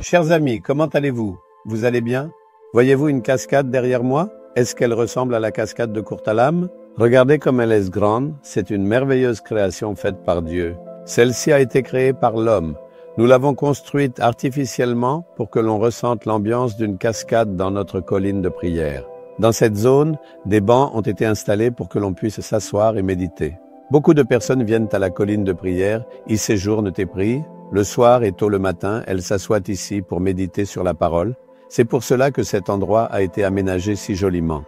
Chers amis, comment allez-vous? Vous allez bien? Voyez-vous une cascade derrière moi? Est-ce qu'elle ressemble à la cascade de Courtallam? Regardez comme elle est grande, c'est une merveilleuse création faite par Dieu. Celle-ci a été créée par l'homme. Nous l'avons construite artificiellement pour que l'on ressente l'ambiance d'une cascade dans notre colline de prière. Dans cette zone, des bancs ont été installés pour que l'on puisse s'asseoir et méditer. Beaucoup de personnes viennent à la colline de prière, y séjournent et prient. Le soir et tôt le matin, elles s'assoient ici pour méditer sur la parole. C'est pour cela que cet endroit a été aménagé si joliment.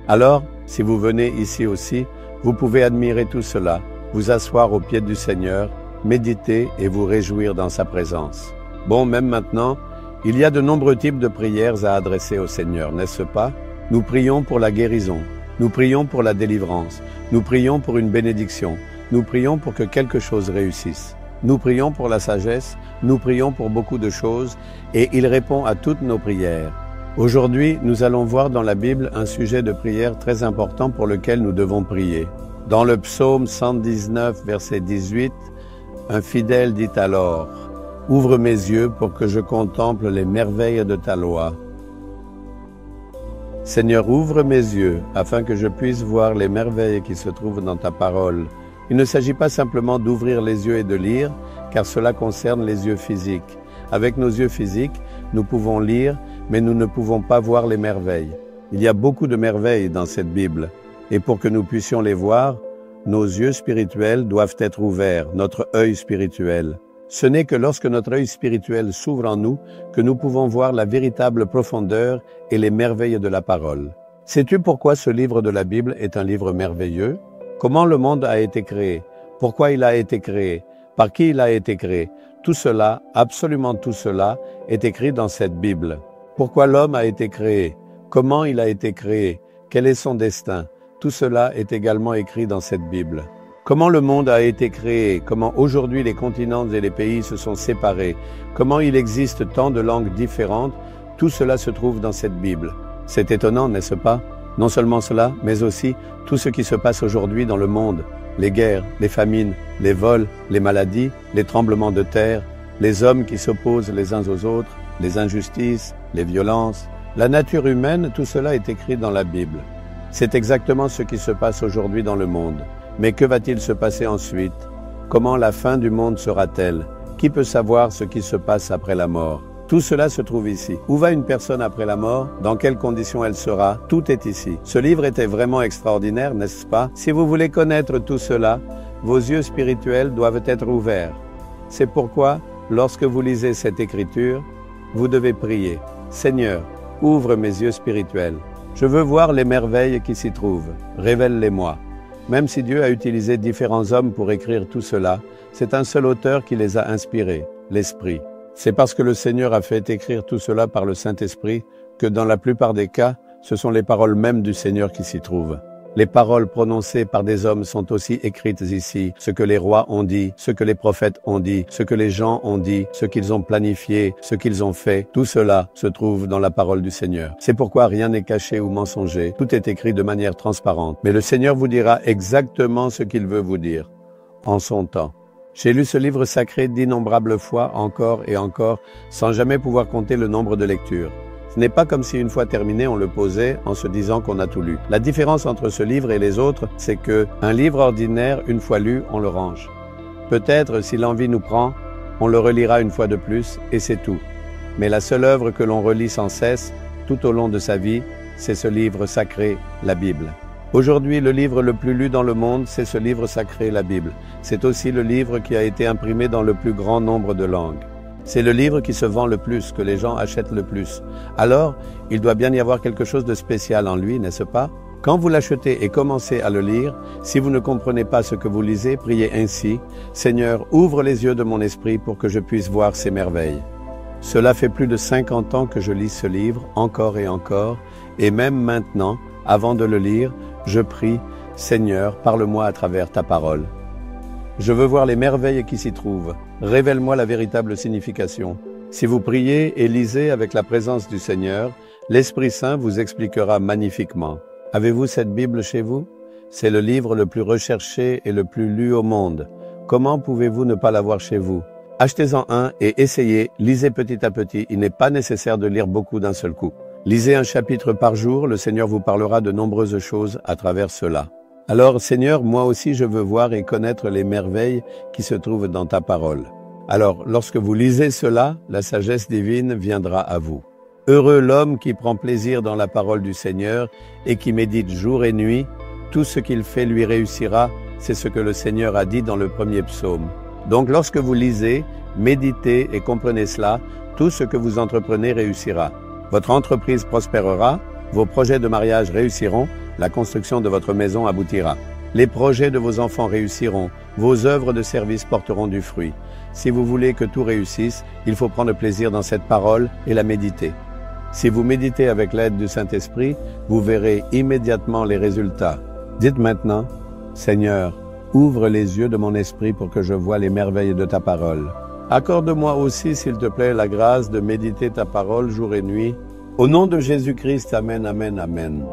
Alors, si vous venez ici aussi, vous pouvez admirer tout cela, vous asseoir au pied du Seigneur, méditer et vous réjouir dans sa présence. Bon, même maintenant, il y a de nombreux types de prières à adresser au Seigneur, n'est-ce pas? Nous prions pour la guérison, nous prions pour la délivrance, nous prions pour une bénédiction, nous prions pour que quelque chose réussisse. Nous prions pour la sagesse, nous prions pour beaucoup de choses et il répond à toutes nos prières. Aujourd'hui, nous allons voir dans la Bible un sujet de prière très important pour lequel nous devons prier. Dans le psaume 119, verset 18, un fidèle dit alors « Ouvre mes yeux pour que je contemple les merveilles de ta loi. » Seigneur, ouvre mes yeux afin que je puisse voir les merveilles qui se trouvent dans ta parole. Il ne s'agit pas simplement d'ouvrir les yeux et de lire, car cela concerne les yeux physiques. Avec nos yeux physiques, nous pouvons lire, mais nous ne pouvons pas voir les merveilles. Il y a beaucoup de merveilles dans cette Bible, et pour que nous puissions les voir, nos yeux spirituels doivent être ouverts, notre œil spirituel. Ce n'est que lorsque notre œil spirituel s'ouvre en nous que nous pouvons voir la véritable profondeur et les merveilles de la parole. Sais-tu pourquoi ce livre de la Bible est un livre merveilleux? Comment le monde a été créé? Pourquoi il a été créé? Par qui il a été créé? Tout cela, absolument tout cela, est écrit dans cette Bible. Pourquoi l'homme a été créé? Comment il a été créé? Quel est son destin? Tout cela est également écrit dans cette Bible. Comment le monde a été créé? Comment aujourd'hui les continents et les pays se sont séparés? Comment il existe tant de langues différentes? Tout cela se trouve dans cette Bible. C'est étonnant, n'est-ce pas? Non seulement cela, mais aussi tout ce qui se passe aujourd'hui dans le monde, les guerres, les famines, les vols, les maladies, les tremblements de terre, les hommes qui s'opposent les uns aux autres, les injustices, les violences. La nature humaine, tout cela est écrit dans la Bible. C'est exactement ce qui se passe aujourd'hui dans le monde. Mais que va-t-il se passer ensuite? Comment la fin du monde sera-t-elle? Qui peut savoir ce qui se passe après la mort? Tout cela se trouve ici. Où va une personne après la mort? Dans quelles conditions elle sera? Tout est ici. Ce livre était vraiment extraordinaire, n'est-ce pas? Si vous voulez connaître tout cela, vos yeux spirituels doivent être ouverts. C'est pourquoi, lorsque vous lisez cette écriture, vous devez prier. Seigneur, ouvre mes yeux spirituels. Je veux voir les merveilles qui s'y trouvent. Révèle-les-moi. Même si Dieu a utilisé différents hommes pour écrire tout cela, c'est un seul auteur qui les a inspirés, l'Esprit. C'est parce que le Seigneur a fait écrire tout cela par le Saint-Esprit que dans la plupart des cas, ce sont les paroles mêmes du Seigneur qui s'y trouvent. Les paroles prononcées par des hommes sont aussi écrites ici, ce que les rois ont dit, ce que les prophètes ont dit, ce que les gens ont dit, ce qu'ils ont planifié, ce qu'ils ont fait, tout cela se trouve dans la parole du Seigneur. C'est pourquoi rien n'est caché ou mensonger, tout est écrit de manière transparente. Mais le Seigneur vous dira exactement ce qu'il veut vous dire, en son temps. J'ai lu ce livre sacré d'innombrables fois, encore et encore, sans jamais pouvoir compter le nombre de lectures. Ce n'est pas comme si une fois terminé, on le posait en se disant qu'on a tout lu. La différence entre ce livre et les autres, c'est que un livre ordinaire, une fois lu, on le range. Peut-être, si l'envie nous prend, on le relira une fois de plus, et c'est tout. Mais la seule œuvre que l'on relit sans cesse, tout au long de sa vie, c'est ce livre sacré, la Bible. Aujourd'hui, le livre le plus lu dans le monde, c'est ce livre sacré, la Bible. C'est aussi le livre qui a été imprimé dans le plus grand nombre de langues. C'est le livre qui se vend le plus, que les gens achètent le plus. Alors, il doit bien y avoir quelque chose de spécial en lui, n'est-ce pas? Quand vous l'achetez et commencez à le lire, si vous ne comprenez pas ce que vous lisez, priez ainsi « Seigneur, ouvre les yeux de mon esprit pour que je puisse voir ces merveilles. » Cela fait plus de 50 ans que je lis ce livre, encore et même maintenant, avant de le lire, je prie « Seigneur, parle-moi à travers ta parole. » Je veux voir les merveilles qui s'y trouvent. Révèle-moi la véritable signification. Si vous priez et lisez avec la présence du Seigneur, l'Esprit Saint vous expliquera magnifiquement. Avez-vous cette Bible chez vous? C'est le livre le plus recherché et le plus lu au monde. Comment pouvez-vous ne pas l'avoir chez vous? Achetez-en un et essayez, lisez petit à petit. Il n'est pas nécessaire de lire beaucoup d'un seul coup. Lisez un chapitre par jour, le Seigneur vous parlera de nombreuses choses à travers cela. Alors, Seigneur, moi aussi je veux voir et connaître les merveilles qui se trouvent dans ta parole. Alors, lorsque vous lisez cela, la sagesse divine viendra à vous. Heureux l'homme qui prend plaisir dans la parole du Seigneur et qui médite jour et nuit. Tout ce qu'il fait lui réussira, c'est ce que le Seigneur a dit dans le premier psaume. Donc, lorsque vous lisez, méditez et comprenez cela, tout ce que vous entreprenez réussira. Votre entreprise prospérera, vos projets de mariage réussiront, la construction de votre maison aboutira. Les projets de vos enfants réussiront, vos œuvres de service porteront du fruit. Si vous voulez que tout réussisse, il faut prendre plaisir dans cette parole et la méditer. Si vous méditez avec l'aide du Saint-Esprit, vous verrez immédiatement les résultats. Dites maintenant, Seigneur, ouvre les yeux de mon esprit pour que je voie les merveilles de ta parole. Accorde-moi aussi, s'il te plaît, la grâce de méditer ta parole jour et nuit. Au nom de Jésus-Christ, Amen, Amen, Amen.